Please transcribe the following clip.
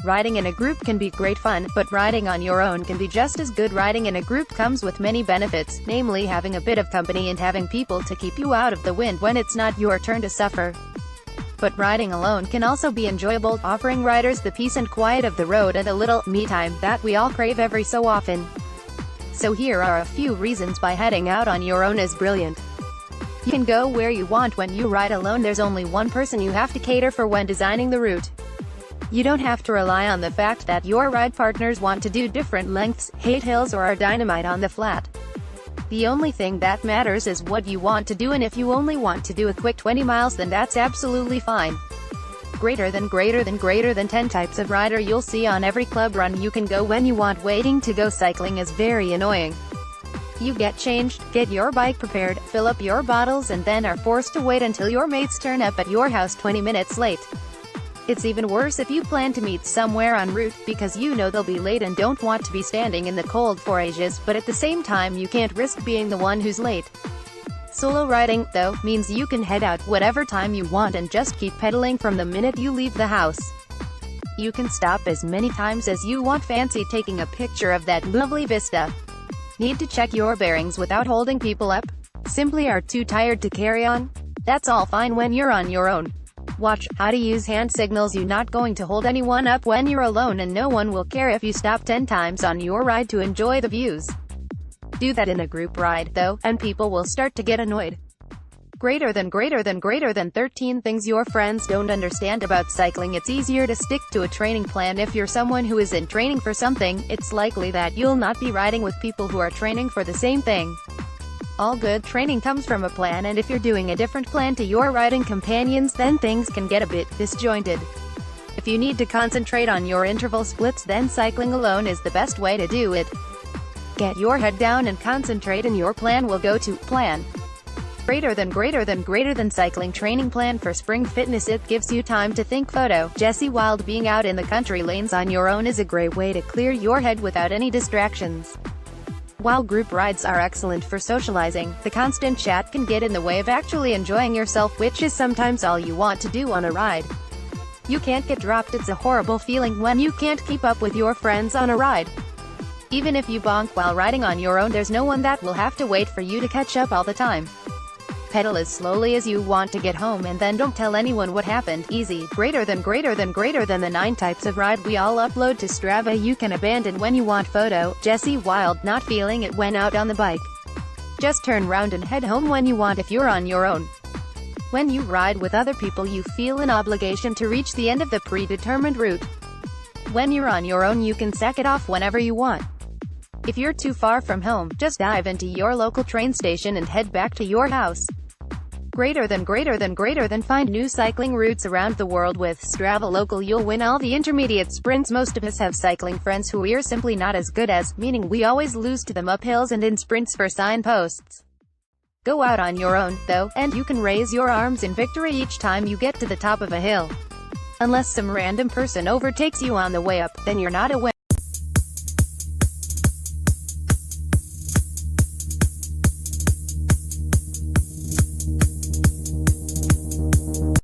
Riding in a group can be great fun, but riding on your own can be just as good. Riding in a group comes with many benefits, namely having a bit of company and having people to keep you out of the wind when it's not your turn to suffer. But riding alone can also be enjoyable, offering riders the peace and quiet of the road and a little me time that we all crave every so often. So here are a few reasons why heading out on your own is brilliant. You can go where you want when you ride alone. There's only one person you have to cater for when designing the route. You don't have to rely on the fact that your ride partners want to do different lengths, hate hills or are dynamite on the flat. The only thing that matters is what you want to do, and if you only want to do a quick 20 miles then that's absolutely fine. Greater than 10 types of rider you'll see on every club run. You can go when you want. Waiting to go cycling is very annoying. You get changed, get your bike prepared, fill up your bottles and then are forced to wait until your mates turn up at your house 20 minutes late. It's even worse if you plan to meet somewhere en route, because you know they'll be late and don't want to be standing in the cold for ages, but at the same time you can't risk being the one who's late. Solo riding, though, means you can head out whatever time you want and just keep pedaling from the minute you leave the house. You can stop as many times as you want. Fancy taking a picture of that lovely vista? Need to check your bearings without holding people up? Simply are too tired to carry on? That's all fine when you're on your own. Watch how to use hand signals. You're not going to hold anyone up when you're alone, and no one will care if you stop 10 times on your ride to enjoy the views. Do that in a group ride, though, and people will start to get annoyed. Greater than 13 things your friends don't understand about cycling. It's easier to stick to a training plan. If you're someone who is in training for something, it's likely that you'll not be riding with people who are training for the same thing. All good training comes from a plan, and if you're doing a different plan to your riding companions, then things can get a bit disjointed. If you need to concentrate on your interval splits, then cycling alone is the best way to do it. Get your head down and concentrate, and your plan will go to plan. Greater than cycling training plan for spring fitness. It gives you time to think. Photo, Jesse Wild. Being out in the country lanes on your own is a great way to clear your head without any distractions. While group rides are excellent for socializing, the constant chat can get in the way of actually enjoying yourself, which is sometimes all you want to do on a ride. You can't get dropped. It's a horrible feeling when you can't keep up with your friends on a ride. Even if you bonk while riding on your own, there's no one that will have to wait for you to catch up all the time. Pedal as slowly as you want to get home, and then don't tell anyone what happened. Easy. Greater than the 9 types of ride we all upload to Strava. You can abandon when you want. Photo, Jesse Wild. Not feeling it when out on the bike? Just turn round and head home when you want if you're on your own. When you ride with other people, you feel an obligation to reach the end of the predetermined route. When you're on your own, you can sack it off whenever you want. If you're too far from home, just dive into your local train station and head back to your house. Greater than find new cycling routes around the world with Strava Local. You'll win all the intermediate sprints. Most of us have cycling friends who we're simply not as good as, meaning we always lose to them up hills and in sprints for signposts. Go out on your own, though, and you can raise your arms in victory each time you get to the top of a hill. Unless some random person overtakes you on the way up, then you're not a winner.